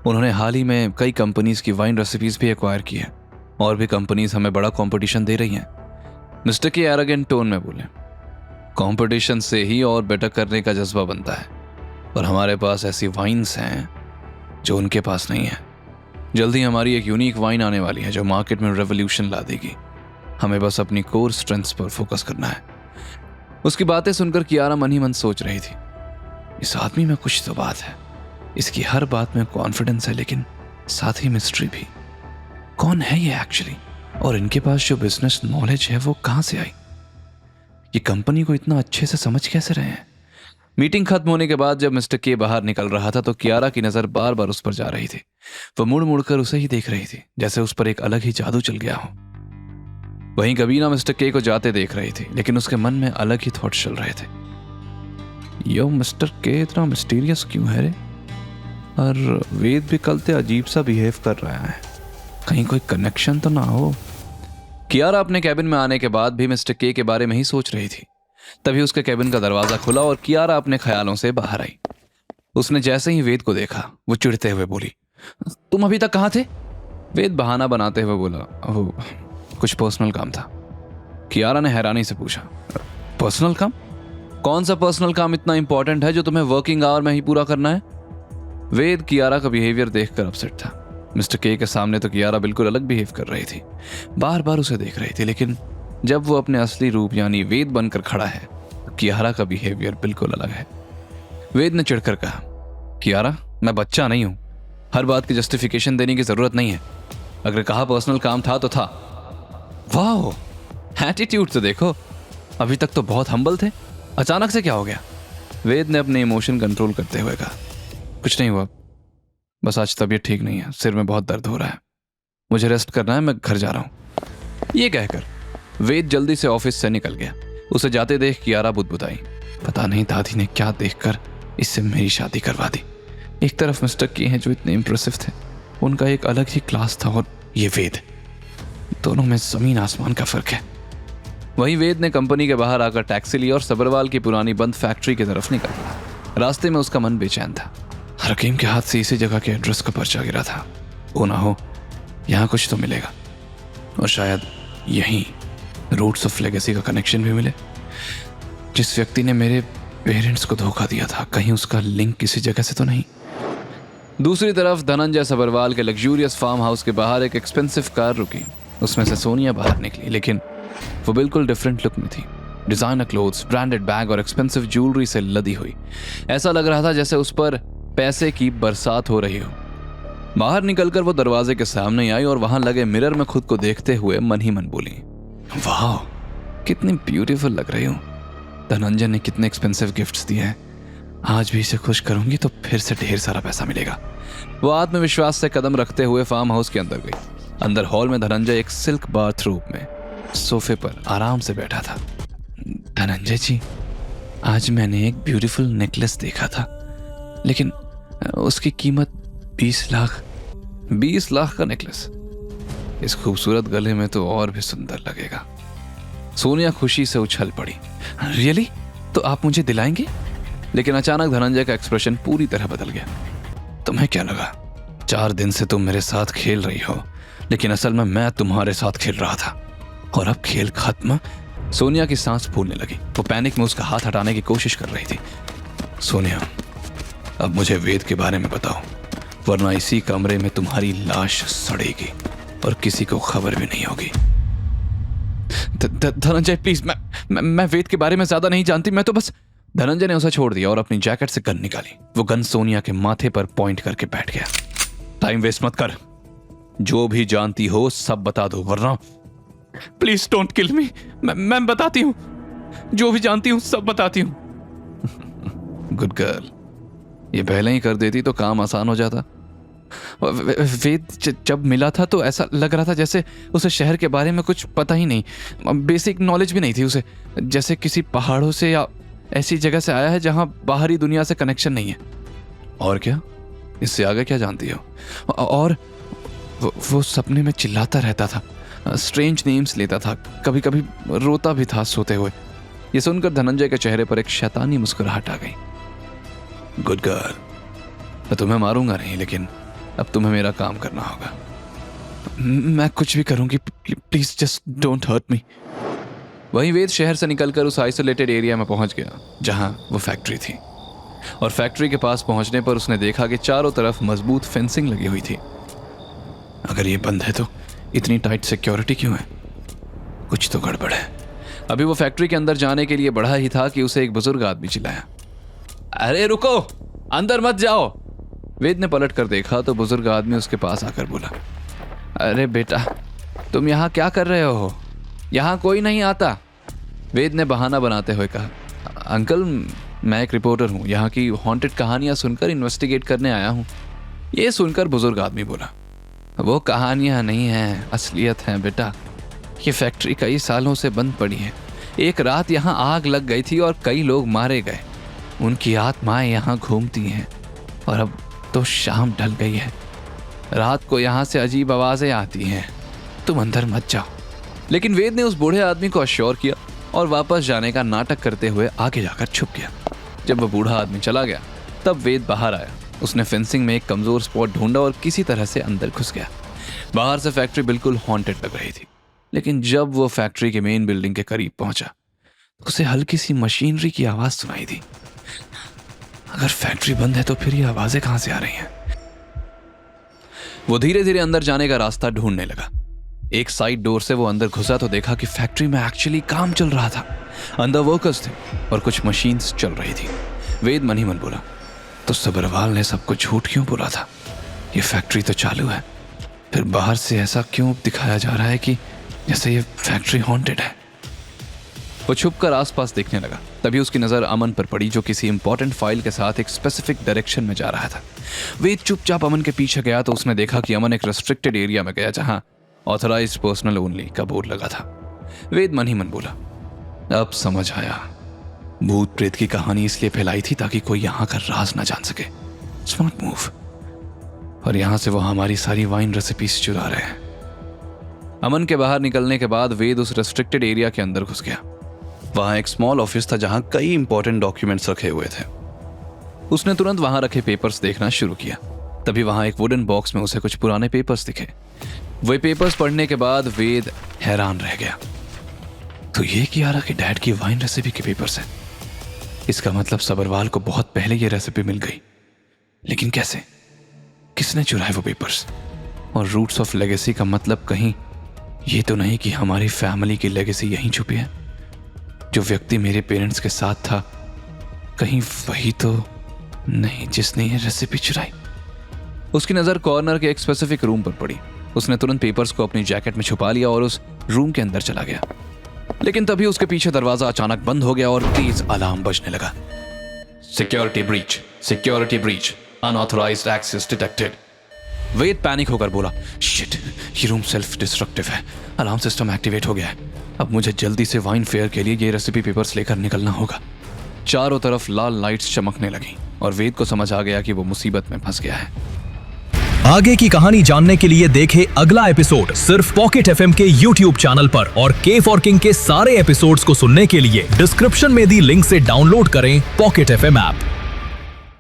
उन्होंने हाल ही में कई कंपनीज की वाइन रेसिपीज भी एक्वायर की है और भी कंपनीज हमें बड़ा कंपटीशन दे रही हैं। मिस्टर के एरोगेंट टोन में बोले, कंपटीशन से ही और बेटर करने का जज्बा बनता है और हमारे पास ऐसी वाइन्स हैं जो उनके पास नहीं है। जल्दी हमारी एक यूनिक वाइन आने वाली है जो मार्केट में रेवोल्यूशन ला देगी। हमें बस अपनी कोर स्ट्रेंथ्स पर फोकस करना है। उसकी बातें सुनकर कियारा मन ही मन सोच रही थी, इस आदमी में कुछ तो बात है। इसकी हर बात में कॉन्फिडेंस है लेकिन साथ ही मिस्ट्री भी। कौन है ये एक्चुअली और इनके पास जो बिजनेस नॉलेज है वो कहां से आई? ये कंपनी को इतना अच्छे से समझ कैसे रहे हैं? मीटिंग खत्म होने के बाद जब मिस्टर के बाहर निकल रहा था तो कियारा की नजर बार बार उस पर जा रही थी। वह मुड़ मुड़ कर उसे ही देख रही थी जैसे उस पर एक अलग ही जादू चल गया हो। वहीं कबीना मिस्टर के को जाते देख रही थी लेकिन उसके मन में अलग ही थॉट्स चल रहे थे। यो मिस्टर के इतना मिस्टीरियस क्यों है रे? और वेद भी कल से अजीब सा बिहेव कर रहा है, कहीं कोई कनेक्शन तो ना हो। कियारा अपने कैबिन में आने के बाद भी मिस्टर के बारे में ही सोच रही थी। तभी उसके कैबिन का दरवाजा खुला और कियारा अपने ख्यालों से बाहर आई। उसने जैसे ही वेद को देखा वो चिढ़ते हुए बोली, तुम अभी तक कहाँ थे? वेद बहाना बनाते हुए बोला, वो कुछ पर्सनल काम था। कियारा ने हैरानी से पूछा, पर्सनल काम? कौन सा पर्सनल काम इतना इंपॉर्टेंट है जो तुम्हें वर्किंग आवर में ही पूरा करना है? वेद कियारा का बिहेवियर देखकर अपसेट था। मिस्टर के सामने तो कियारा बिल्कुल अलग बिहेव कर रही थी, बार बार उसे देख रही थी, लेकिन जब वो अपने असली रूप यानी वेद बनकर खड़ा है तो कियारा का बिहेवियर बिल्कुल अलग है। वेद ने चिढ़कर कहा, कियारा मैं बच्चा नहीं हूं, हर बात की जस्टिफिकेशन देने की जरूरत नहीं है। अगर कहा पर्सनल काम था तो था। वाह, एटीट्यूड तो देखो, अभी तक तो बहुत हम्बल थे, अचानक से क्या हो गया? वेद ने अपने इमोशन कंट्रोल करते हुए कहा, कुछ नहीं हुआ, बस आज तबीयत ठीक नहीं है, सिर में बहुत दर्द हो रहा है, मुझे रेस्ट करना है, मैं घर जा रहा हूं। ये कहकर वेद जल्दी से ऑफिस से निकल गया। उसे जाते देख कियारा बुदबुदाई, पता नहीं दादी ने क्या देखकर इससे मेरी शादी करवा दी। एक तरफ मिस्टर के हैं जो इतने इंप्रेसिव थे, उनका एक अलग ही क्लास था, और ये वेद, दोनों में जमीन आसमान का फर्क है। वहीं वेद ने कंपनी के बाहर आकर टैक्सी ली और सबरवाल की पुरानी बंद फैक्ट्री की तरफ निकल गया। रास्ते में उसका मन बेचैन था। हकीम के हाथ से इसी जगह के एड्रेस का पर्चा गिरा था, वो ना हो यहाँ कुछ तो मिलेगा, और शायद यहीं रूट्स ऑफ लेगेसी का कनेक्शन भी मिले। जिस व्यक्ति ने मेरे पेरेंट्स को धोखा दिया था, कहीं उसका लिंक किसी जगह से तो नहीं। दूसरी तरफ धनंजय सबरवाल के लग्जूरियस फार्म हाउस के बाहर एक एक्सपेंसिव कार रुकी। उसमें से सोनिया बाहर निकली, लेकिन वो बिल्कुल डिफरेंट लुक में थी। डिजाइनर क्लोथ्स, ब्रांडेड बैग और एक्सपेंसिव ज्वेलरी से लदी हुई। ऐसा लग रहा था जैसे उस पर पैसे की बरसात हो रही हो। बाहर निकलकर वो दरवाजे के सामने आई और वहां लगे मिरर में खुद को देखते हुए मन ही मन बोली, वाह कितनी ब्यूटीफुल लग रही हूं। धनंजय ने कितने एक्सपेंसिव गिफ्ट्स दिए हैं, आज भी इसे खुश करूंगी तो फिर से ढेर सारा पैसा मिलेगा। वो आत्मविश्वास से कदम रखते हुए फार्म हाउस के अंदर गई। अंदर हॉल में धनंजय एक सिल्क बाथरूम में सोफे पर आराम से बैठा था। धनंजय जी, आज मैंने एक ब्यूटीफुल नेकलेस देखा था, लेकिन उसकी कीमत 20 लाख। 20 लाख का नेकलेस? इस खूबसूरत गले में तो और भी सुंदर लगेगा। सोनिया खुशी से उछल पड़ी, रियली? तो आप मुझे दिलाएंगे? लेकिन अचानक धनंजय का एक्सप्रेशन पूरी तरह बदल गया। तुम्हें क्या लगा 4 दिन से तुम मेरे साथ खेल रही हो, लेकिन असल में मैं तुम्हारे साथ खेल रहा था, और अब खेल खत्म। सोनिया की सांस फूलने लगी। वो पैनिक में उसका हाथ हटाने की कोशिश कर रही थी। सोनिया, अब मुझे वेद के बारे में बताओ, वरना इसी कमरे में तुम्हारी लाश सड़ेगी और किसी को खबर भी नहीं होगी। धनंजय प्लीज, मैं वेद के बारे में ज्यादा नहीं जानती, मैं तो बस। धनंजय ने उसे छोड़ दिया और अपनी जैकेट से गन निकाली। वो गन सोनिया के माथे पर पॉइंट करके बैठ गया। टाइम वेस्ट मत कर, जो भी जानती हो सब बता दो, वरना। प्लीज डोंट किल मी, मैं बताती हूँ, जो भी जानती हूँ सब बताती हूँ। गुड गर्ल, ये पहले ही कर देती तो काम आसान हो जाता। वेद जब मिला था तो ऐसा लग रहा था जैसे उसे शहर के बारे में कुछ पता ही नहीं, बेसिक नॉलेज भी नहीं थी उसे, जैसे किसी पहाड़ों से या ऐसी जगह से आया है जहां बाहरी दुनिया से कनेक्शन नहीं है। और क्या, इससे आगे क्या जानती हो? और वो सपने में चिल्लाता रहता था, स्ट्रेंज नेम्स लेता था, कभी कभी रोता भी था सोते हुए। ये सुनकर धनंजय के चेहरे पर एक शैतानी मुस्कुराहट आ गई। गुड गर्ल, मैं तुम्हें मारूंगा नहीं, लेकिन अब तुम्हें मेरा काम करना होगा। मैं कुछ भी करूंगी, please just don't hurt me. वहीं वेद शहर से निकलकर उस आइसोलेटेड एरिया में पहुंच गया जहां वो फैक्ट्री थी। और फैक्ट्री के पास पहुंचने पर उसने देखा कि चारों तरफ मजबूत फेंसिंग लगी हुई थी। अगर ये बंद है तो इतनी टाइट सिक्योरिटी क्यों है? कुछ तो गड़बड़ है। अभी वो फैक्ट्री के अंदर जाने के लिए बढ़ा ही था कि उसे एक बुजुर्ग आदमी चिल्लाया, अरे रुको, अंदर मत जाओ। वेद ने पलट कर देखा तो बुजुर्ग आदमी उसके पास आकर बोला, अरे बेटा, तुम यहाँ क्या कर रहे हो? यहाँ कोई नहीं आता। वेद ने बहाना बनाते हुए कहा, अंकल मैं एक रिपोर्टर हूँ, यहाँ की हॉन्टेड कहानियाँ सुनकर इन्वेस्टिगेट करने आया हूँ। ये सुनकर बुजुर्ग आदमी बोला, वो कहानियाँ नहीं हैं, असलियत है बेटा। ये फैक्ट्री कई सालों से बंद पड़ी है। एक रात यहाँ आग लग गई थी और कई लोग मारे गए। उनकी आत्माएं यहाँ घूमती हैं और अब तो शाम ढल गई है। रात को यहाँ से अजीब आवाजें आती हैं। तुम अंदर मत जाओ। लेकिन वेद ने उस बूढ़े आदमी को अश्योर किया और वापस जाने का नाटक करते हुए आगे जाकर छुप गया। जब वह बूढ़ा आदमी चला गया तब वेद बाहर आया। उसने फेंसिंग में एक कमजोर स्पॉट ढूंढा और किसी तरह से अंदर घुस गया। बाहर से फैक्ट्री बिल्कुल हॉन्टेड लग रही थी, लेकिन जब वो फैक्ट्री के मेन बिल्डिंग के करीब पहुंचा तो उसे हल्की सी मशीनरी की आवाज सुनाई दी। अगर फैक्ट्री बंद है तो फिर ये आवाजें कहां से आ रही हैं? वो धीरे धीरे अंदर जाने का रास्ता ढूंढने लगा। एक साइड डोर से वो अंदर घुसा तो देखा कि फैक्ट्री में एक्चुअली काम चल रहा था। अंदर वर्कर्स थे और कुछ मशीन्स चल रही थी। वेद मन ही मन बोला, तो सब्रवाल ने सबको झूठ क्यों बोला था? ये फैक्ट्री तो चालू है, फिर बाहर से ऐसा क्यों दिखाया जा रहा है कि जैसे ये फैक्ट्री हॉन्टेड है? वो छुपकर आसपास देखने लगा। तभी उसकी नजर अमन पर पड़ी जो किसी इंपॉर्टेंट फाइल के साथ एक स्पेसिफिक डायरेक्शन में जा रहा था। वेद चुपचाप अमन के पीछे गया तो उसने देखा कि अमन एक रेस्ट्रिक्टेड एरिया में गया जहां ऑथराइज्ड पर्सनल ओनली का बोर्ड लगा था। वेद मन ही मन बोला, अब समझ आया, भूत प्रेत की कहानी इसलिए फैलाई थी ताकि कोई यहाँ का राज ना जान सके। Smart move. और यहां से वो हमारी सारी वाइन रेसिपीज चुरा रहे हैं। अमन के बाहर निकलने के बाद वेद उस रेस्ट्रिक्टेड एरिया के अंदर घुस गया। वहां एक स्मॉल ऑफिस था जहां कई इंपॉर्टेंट डॉक्यूमेंट्स रखे हुए थे। उसने तुरंत वहां रखे पेपर्स देखना शुरू किया। तभी वहां एक वुडन बॉक्स में उसे कुछ पुराने पेपर्स दिखे। वे पेपर्स पढ़ने के बाद वेद हैरान रह गया। तो ये कियारा के डैड की वाइन रेसिपी के पेपर्स हैं। इसका मतलब सब्रवाल को बहुत पहले ये रेसिपी मिल गई। लेकिन कैसे? किसने चुराए वो पेपर्स? और रूट्स ऑफ लेगेसी का मतलब कहीं ये तो नहीं कि हमारी फैमिली की लेगेसी यहीं छुपी है? जो व्यक्ति मेरे पेरेंट्स के साथ था, कहीं वही तो नहीं जिसने ये रेसिपी चुराई? उसकी नजर कॉर्नर के एक स्पेसिफिक रूम पर पड़ी। उसने तुरंत पेपर्स को अपनी जैकेट में छुपा लिया और उस रूम के अंदर चला गया। लेकिन तभी उसके पीछे दरवाजा अचानक बंद हो गया और तेज अलार्म बजने लगा। Security breach, unauthorised access detected. Ved panic होकर बोला, शिट, ये रूम सेल्फ डिस्ट्रक्टिव है। अलार्म सिस्टम एक्टिवेट हो गया है। अब मुझे जल्दी से वाइन फेयर के लिए ये रेसिपी पेपर्स लेकर निकलना होगा। चारों तरफ लाल लाइट्स चमकने लगी और वेद को समझ आ गया कि वो मुसीबत में फंस गया है। आगे की कहानी जानने के लिए देखें अगला एपिसोड सिर्फ पॉकेट एफएम के YouTube चैनल पर। और के फॉर किंग के सारे एपिसोड्स को सुनने के लिए डिस्क्रिप्शन में दी लिंक से डाउनलोड करें पॉकेट एफएम ऐप।